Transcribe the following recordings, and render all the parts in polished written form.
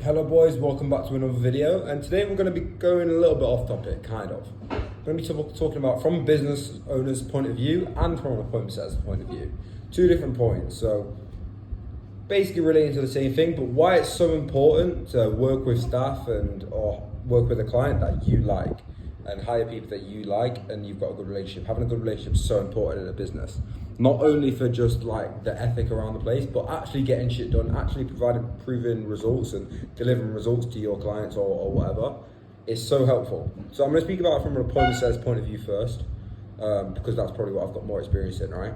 Hello boys, welcome back to another video, and today we're going to be going a little bit off topic, kind of. We're going to be talking about from a business owner's point of view and from an appointment setter's point of view. Two different points, so basically relating to the same thing, but why it's so important to work with staff or work with a client that you like and hire people that you like and you've got a good relationship. Having a good relationship is so important in a business. Not only for just like the ethic around the place, but actually getting shit done, actually proving results and delivering results to your clients or whatever. It's so helpful. So I'm going to speak about it from an appointment setter's point of view first, because that's probably what I've got more experience in, right?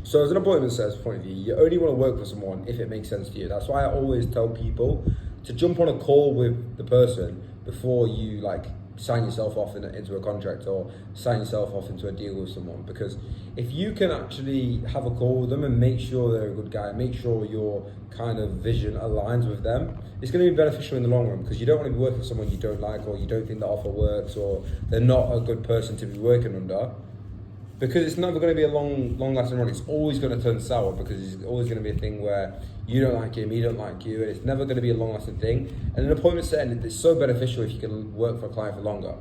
So as an appointment setter's point of view, you only want to work with someone if it makes sense to you. That's why I always tell people to jump on a call with the person before you like sign yourself off into a contract or sign yourself off into a deal with someone. Because if you can actually have a call with them and make sure they're a good guy, make sure your kind of vision aligns with them, it's going to be beneficial in the long run, because you don't want to be working with someone you don't like, or you don't think the offer works, or they're not a good person to be working under. Because it's never going to be a long lasting run. It's always going to turn sour, because it's always going to be a thing where you don't like him, he don't like you, and it's never going to be a long lasting thing. And an appointment setting, it's so beneficial if you can work for a client for longer.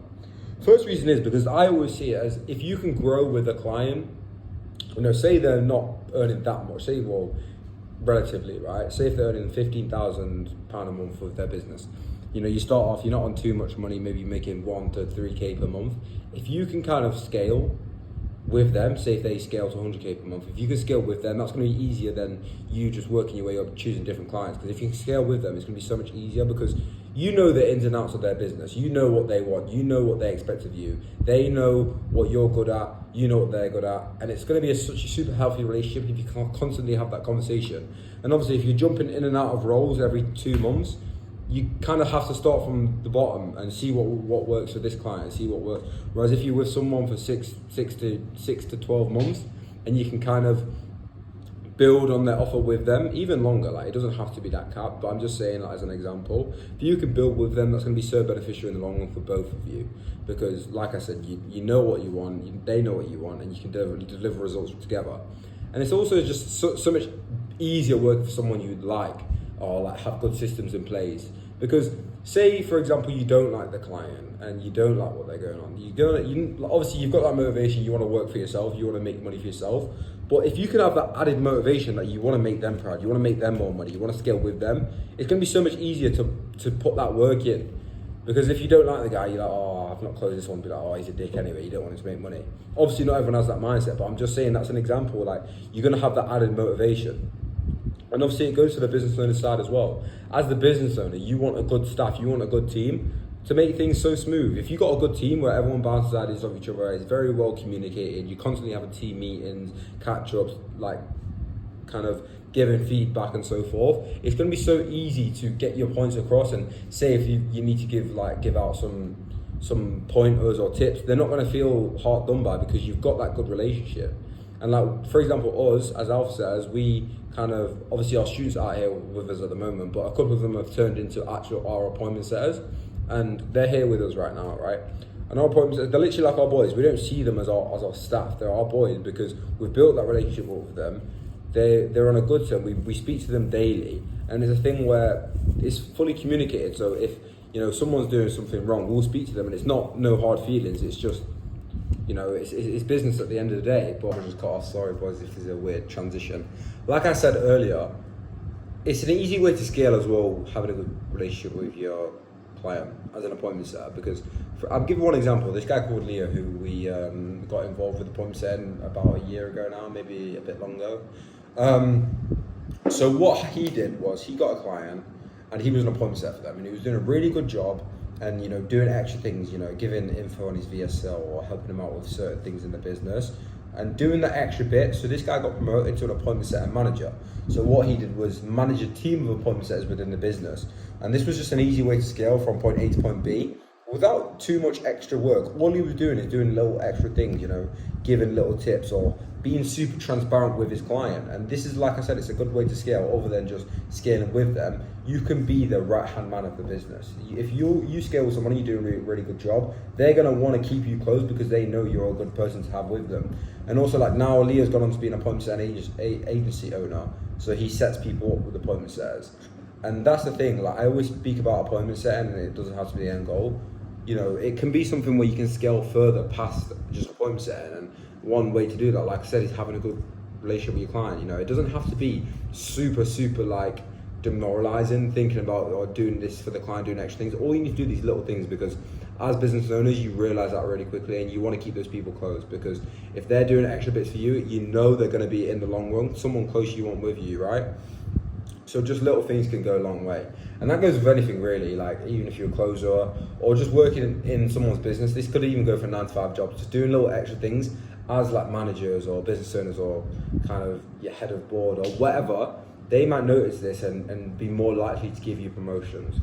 First reason is because I always see it as if you can grow with a client, say they're not earning that much, relatively, right? Say if they're earning £15,000 a month with their business. You start off, you're not on too much money, maybe making 1 to 3K per month. If you can kind of scale with them, say if they scale to 100K per month, if you can scale with them, that's going to be easier than you just working your way up, choosing different clients. Because if you can scale with them, it's going to be so much easier, because you know the ins and outs of their business. You know what they want. You know what they expect of you. They know what you're good at. You know what they're good at. And it's going to be such a super healthy relationship if you can constantly have that conversation. And obviously, if you're jumping in and out of roles every 2 months, you kind of have to start from the bottom and see what works for this client and see what works. Whereas if you're with someone for six to 12 months, and you can kind of build on their offer with them, even longer, like it doesn't have to be that cap, but I'm just saying that as an example. If you can build with them, that's going to be so beneficial in the long run for both of you, because like I said, you know what you want, they know what you want, and you can deliver results together. And it's also just so much easier work for someone you'd like, or like have good systems in place. Because say, for example, you don't like the client and you don't like what they're going on. Obviously you've got that motivation, you want to work for yourself, you want to make money for yourself. But if you can have that added motivation that you want to make them proud, you want to make them more money, you want to scale with them, it's going to be so much easier to put that work in. Because if you don't like the guy, you're like, oh, I've not closed this one, be like, oh, he's a dick anyway, you don't want him to make money. Obviously not everyone has that mindset, but I'm just saying that's an example, like you're going to have that added motivation. And obviously it goes to the business owner side as well. As the business owner, you want a good staff, you want a good team to make things so smooth. If you've got a good team where everyone bounces ideas off each other, it's very well communicated, you constantly have a team meetings, catch-ups, like kind of giving feedback and so forth, it's going to be so easy to get your points across. And say if you need to give out some pointers or tips, they're not going to feel hard done by, because you've got that good relationship. And like, for example, us as Alpha Setters, we kind of, obviously our students are here with us at the moment, but a couple of them have turned into our appointment setters, and they're here with us right now, right? And our appointment setters, they're literally like our boys. We don't see them as our staff, they're our boys, because we've built that relationship with them. They're on a good term, we speak to them daily, and it's a thing where it's fully communicated. So if someone's doing something wrong, we'll speak to them, and it's no hard feelings, it's just, it's business at the end of the day. But I just cut off, sorry boys if there's a weird transition. Like I said earlier, it's an easy way to scale as well, having a good relationship with your client as an appointment setter. Because I'll give you one example. This guy called Leo, who we got involved with appointment setting about a year ago now, maybe a bit longer. So what he did was he got a client and he was an appointment setter for them, and he was doing a really good job. And doing extra things, giving info on his VSL or helping him out with certain things in the business, and doing that extra bit. So this guy got promoted to an appointment setter manager. So what he did was manage a team of appointment setters within the business, and this was just an easy way to scale from point A to point B without too much extra work. All he was doing is doing little extra things, giving little tips or being super transparent with his client. And this is, like I said, it's a good way to scale other than just scaling with them. You can be the right-hand man of the business. If you scale with someone and you're doing a really good job, they're going to want to keep you close because they know you're a good person to have with them. And also, like, now Leah's gone on to be an appointment setter agency owner, so he sets people up with appointment setters. And that's the thing, like I always speak about appointment setting, and it doesn't have to be the end goal. You know, it can be something where you can scale further past just appointment setting. And one way to do that, like I said, is having a good relationship with your client. You know, it doesn't have to be super like demoralizing, thinking about or doing this for the client, doing extra things. All you need to do these little things, because as business owners, you realize that really quickly, and you want to keep those people close, because if they're doing extra bits for you, you know they're going to be, in the long run, someone close you want with you, right? So just little things can go a long way. And that goes with anything really, like even if you're a closer or just working in someone's business. This could even go for 9-to-5 jobs, just doing little extra things as like managers or business owners or kind of your head of board or whatever. They might notice this and be more likely to give you promotions.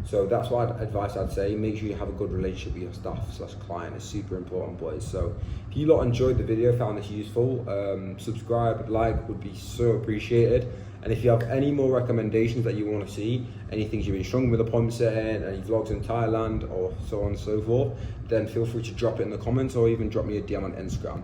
So that's why advice I'd say, make sure you have a good relationship with your staff/client. It's super important, boys. So if you lot enjoyed the video, found this useful, subscribe, like would be so appreciated. And if you have any more recommendations that you want to see, any things you've been struggling with appointment setting, any vlogs in Thailand or so on and so forth, then feel free to drop it in the comments or even drop me a DM on Instagram.